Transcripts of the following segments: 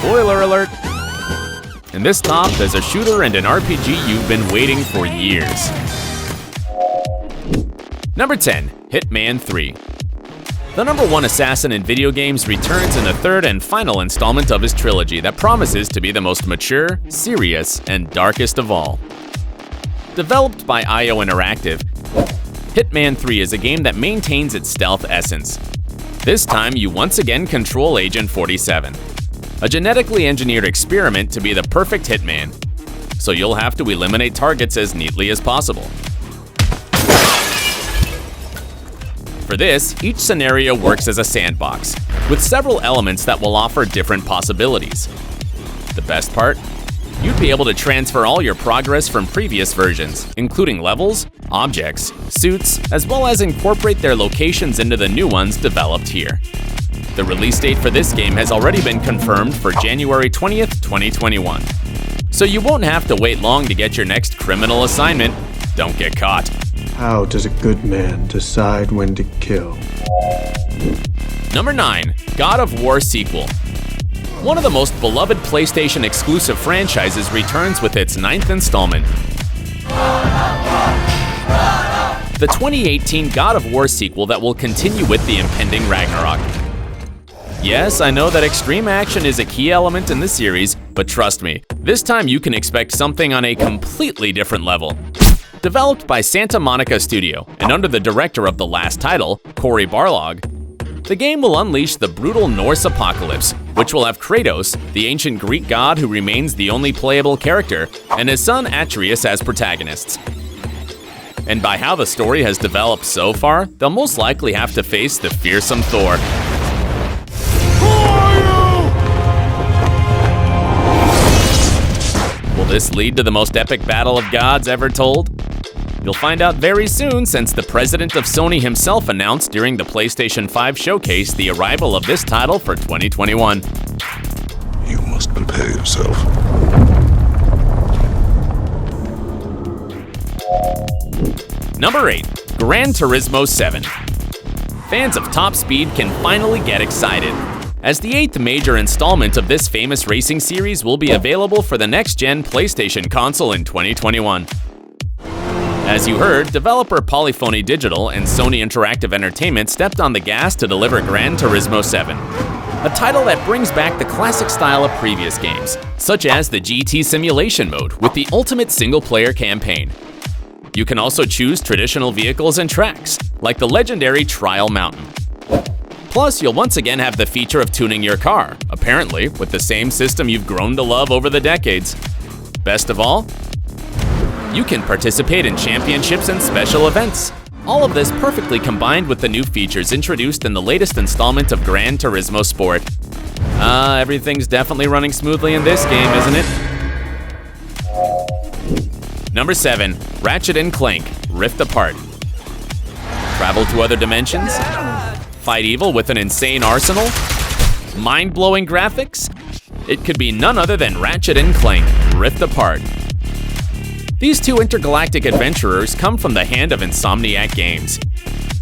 Spoiler alert! In this top, there's a shooter and an RPG you've been waiting for years. Number 10, Hitman 3. The #1 assassin in video games returns in the third and final installment of his trilogy that promises to be the most mature, serious, and darkest of all. Developed by IO Interactive, Hitman 3 is a game that maintains its stealth essence. This time, you once again control Agent 47, a genetically engineered experiment to be the perfect hitman, so you'll have to eliminate targets as neatly as possible. For this, each scenario works as a sandbox, with several elements that will offer different possibilities. The best part? You'd be able to transfer all your progress from previous versions, including levels, objects, suits, as well as incorporate their locations into the new ones developed here. The release date for this game has already been confirmed for January 20th, 2021. So you won't have to wait long to get your next criminal assignment. Don't get caught. How does a good man decide when to kill? Number 9, God of War sequel. One of the most beloved PlayStation exclusive franchises returns with its 9th installment. The 2018 God of War sequel that will continue with the impending Ragnarok. Yes, I know that extreme action is a key element in the series, but trust me, this time you can expect something on a completely different level. Developed by Santa Monica Studio and under the director of the last title, Cory Barlog, the game will unleash the brutal Norse apocalypse, which will have Kratos, the ancient Greek god who remains the only playable character, and his son Atreus as protagonists. And by how the story has developed so far, they'll most likely have to face the fearsome Thor. Will this lead to the most epic battle of gods ever told? You'll find out very soon, since the president of Sony himself announced during the PlayStation 5 showcase the arrival of this title for 2021. You must prepare yourself. Number 8, Gran Turismo 7. Fans of top speed can finally get excited, as the 8th major installment of this famous racing series will be available for the next-gen PlayStation console in 2021. As you heard, developer Polyphony Digital and Sony Interactive Entertainment stepped on the gas to deliver Gran Turismo 7, a title that brings back the classic style of previous games, such as the GT Simulation mode with the ultimate single-player campaign. You can also choose traditional vehicles and tracks, like the legendary Trial Mountain. Plus, you'll once again have the feature of tuning your car, apparently with the same system you've grown to love over the decades. Best of all, you can participate in championships and special events. All of this perfectly combined with the new features introduced in the latest installment of Gran Turismo Sport. Everything's definitely running smoothly in this game, isn't it? Number 7, Ratchet and Clank, Rift Apart. Travel to other dimensions? Fight evil with an insane arsenal? Mind-blowing graphics? It could be none other than Ratchet and Clank, Rift Apart. These two intergalactic adventurers come from the hand of Insomniac Games.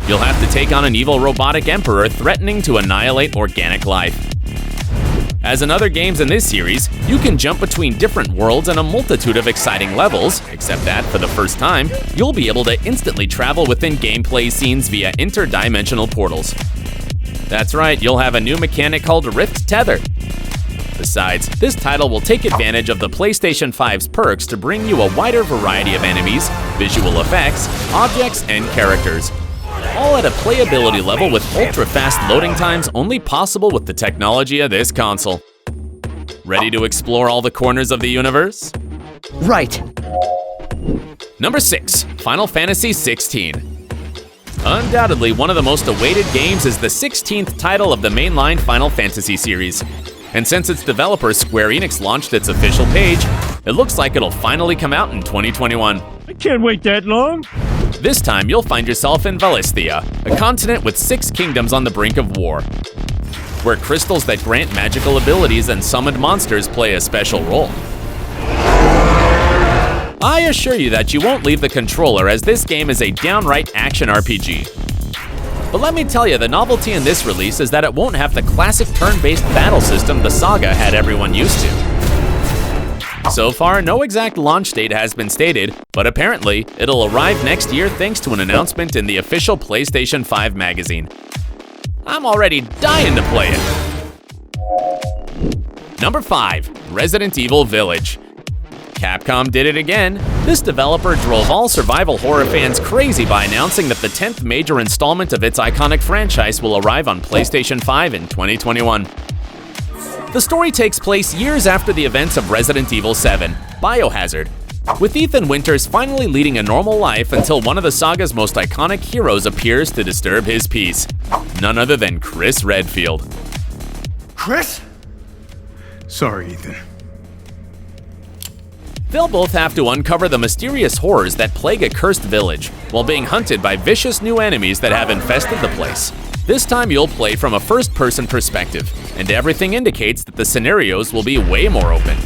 You'll have to take on an evil robotic emperor threatening to annihilate organic life. As in other games in this series, you can jump between different worlds and a multitude of exciting levels, except that, for the first time, you'll be able to instantly travel within gameplay scenes via interdimensional portals. That's right, you'll have a new mechanic called Rift Tether. Besides, this title will take advantage of the PlayStation 5's perks to bring you a wider variety of enemies, visual effects, objects, and characters. All at a playability level with ultra-fast loading times only possible with the technology of this console. Ready to explore all the corners of the universe? Right. Number 6, Final Fantasy XVI. Undoubtedly, one of the most awaited games is the 16th title of the mainline Final Fantasy series. And since its developer Square Enix launched its official page, it looks like it'll finally come out in 2021. I can't wait that long. This time, you'll find yourself in Valisthea, a continent with 6 kingdoms on the brink of war, where crystals that grant magical abilities and summoned monsters play a special role. I assure you that you won't leave the controller, as this game is a downright action RPG. But let me tell you, the novelty in this release is that it won't have the classic turn-based battle system the saga had everyone used to. So far, no exact launch date has been stated, but apparently, it'll arrive next year thanks to an announcement in the official PlayStation 5 magazine. I'm already dying to play it. Number 5. Resident Evil Village. Capcom did it again. This developer drove all survival horror fans crazy by announcing that the 10th major installment of its iconic franchise will arrive on PlayStation 5 in 2021. The story takes place years after the events of Resident Evil 7, Biohazard, with Ethan Winters finally leading a normal life until one of the saga's most iconic heroes appears to disturb his peace. None other than Chris Redfield. Chris? Sorry, Ethan. They'll both have to uncover the mysterious horrors that plague a cursed village, while being hunted by vicious new enemies that have infested the place. This time you'll play from a first-person perspective, and everything indicates that the scenarios will be way more open.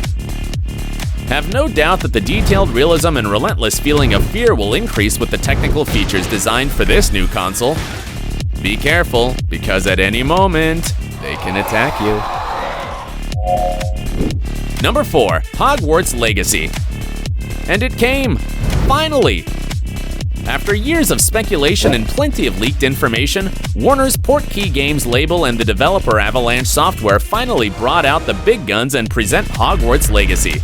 Have no doubt that the detailed realism and relentless feeling of fear will increase with the technical features designed for this new console. Be careful, because at any moment, they can attack you. Number 4. Hogwarts Legacy. And it came! Finally! After years of speculation and plenty of leaked information, Warner's Portkey Games label and the developer Avalanche Software finally brought out the big guns and present Hogwarts Legacy,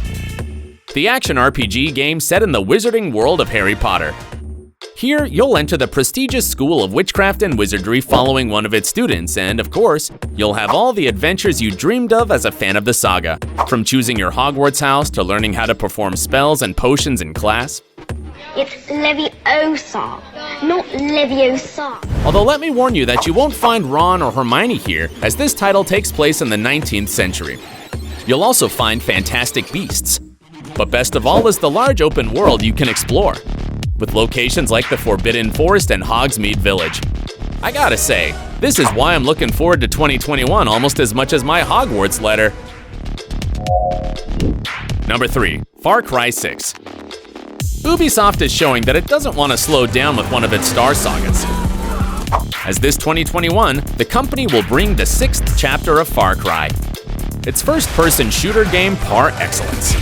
the action RPG game set in the wizarding world of Harry Potter. Here, you'll enter the prestigious school of witchcraft and wizardry following one of its students, and of course, you'll have all the adventures you dreamed of as a fan of the saga, from choosing your Hogwarts house to learning how to perform spells and potions in class. It's Leviosa, not Leviosa. Although let me warn you that you won't find Ron or Hermione here, as this title takes place in the 19th century. You'll also find fantastic beasts. But best of all is the large open world you can explore, with locations like the Forbidden Forest and Hogsmeade Village. I gotta say, this is why I'm looking forward to 2021 almost as much as my Hogwarts letter. Number 3. Far Cry 6. Ubisoft is showing that it doesn't want to slow down with one of its star sagas. As this 2021, the company will bring the 6th chapter of Far Cry, its first-person shooter game par excellence.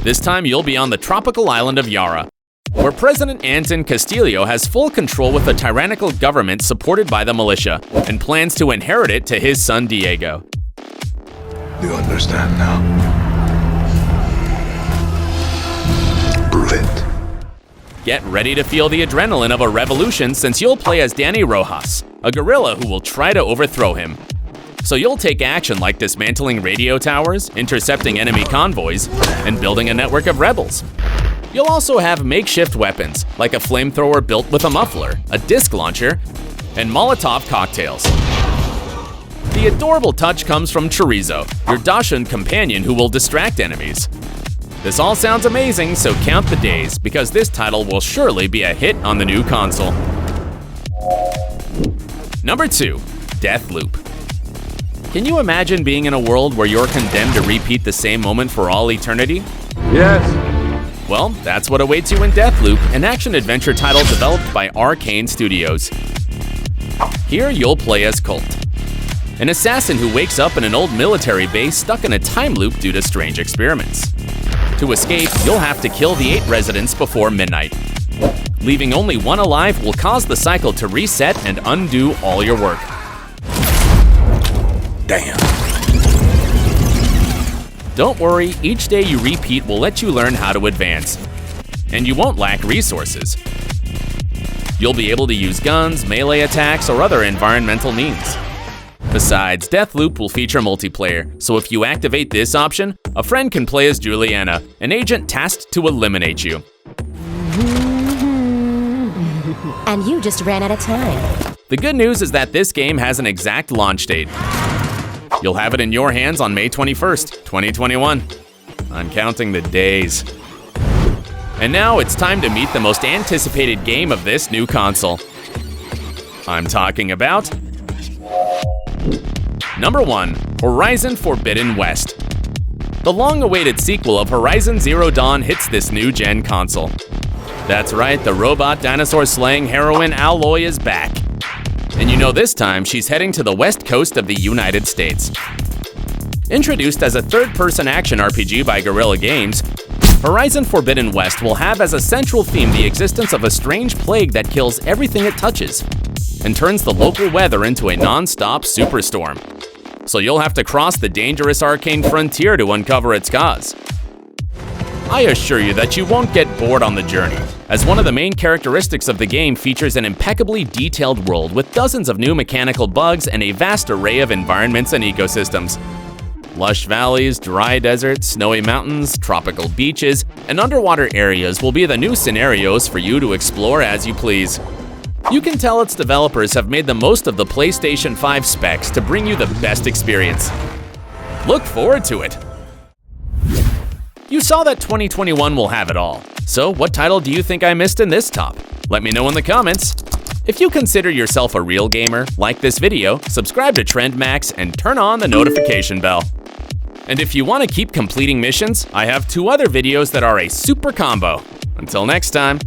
This time you'll be on the tropical island of Yara, where President Anton Castillo has full control with a tyrannical government supported by the militia, and plans to inherit it to his son Diego. You understand now? Prove it. Get ready to feel the adrenaline of a revolution, since you'll play as Danny Rojas, a guerrilla who will try to overthrow him. So you'll take action like dismantling radio towers, intercepting enemy convoys, and building a network of rebels. You'll also have makeshift weapons, like a flamethrower built with a muffler, a disc launcher, and Molotov cocktails. The adorable touch comes from Chorizo, your Dachshund companion who will distract enemies. This all sounds amazing, so count the days, because this title will surely be a hit on the new console. Number 2. Deathloop. Can you imagine being in a world where you're condemned to repeat the same moment for all eternity? Yes. Well, that's what awaits you in Deathloop, an action-adventure title developed by Arcane Studios. Here you'll play as Colt, an assassin who wakes up in an old military base stuck in a time loop due to strange experiments. To escape, you'll have to kill the 8 residents before midnight. Leaving only one alive will cause the cycle to reset and undo all your work. Damn. Don't worry, each day you repeat will let you learn how to advance. And you won't lack resources. You'll be able to use guns, melee attacks, or other environmental means. Besides, Deathloop will feature multiplayer, so if you activate this option, a friend can play as Juliana, an agent tasked to eliminate you. And you just ran out of time. The good news is that this game has an exact launch date. You'll have it in your hands on May 21st, 2021. I'm counting the days. And now it's time to meet the most anticipated game of this new console. I'm talking about Number 1. Horizon Forbidden West. The long-awaited sequel of Horizon Zero Dawn hits this new-gen console. That's right, the robot dinosaur-slaying heroine Aloy is back. And you know this time she's heading to the west coast of the United States. Introduced as a third-person action RPG by Guerrilla Games, Horizon Forbidden West will have as a central theme the existence of a strange plague that kills everything it touches and turns the local weather into a non-stop superstorm. So you'll have to cross the dangerous arcane frontier to uncover its cause. I assure you that you won't get bored on the journey, as one of the main characteristics of the game features an impeccably detailed world with dozens of new mechanical bugs and a vast array of environments and ecosystems. Lush valleys, dry deserts, snowy mountains, tropical beaches, and underwater areas will be the new scenarios for you to explore as you please. You can tell its developers have made the most of the PlayStation 5 specs to bring you the best experience. Look forward to it! You saw that 2021 will have it all. So what title do you think I missed in this top? Let me know in the comments. If you consider yourself a real gamer, like this video, subscribe to TrendMax, and turn on the notification bell. And if you want to keep completing missions, I have 2 other videos that are a super combo. Until next time.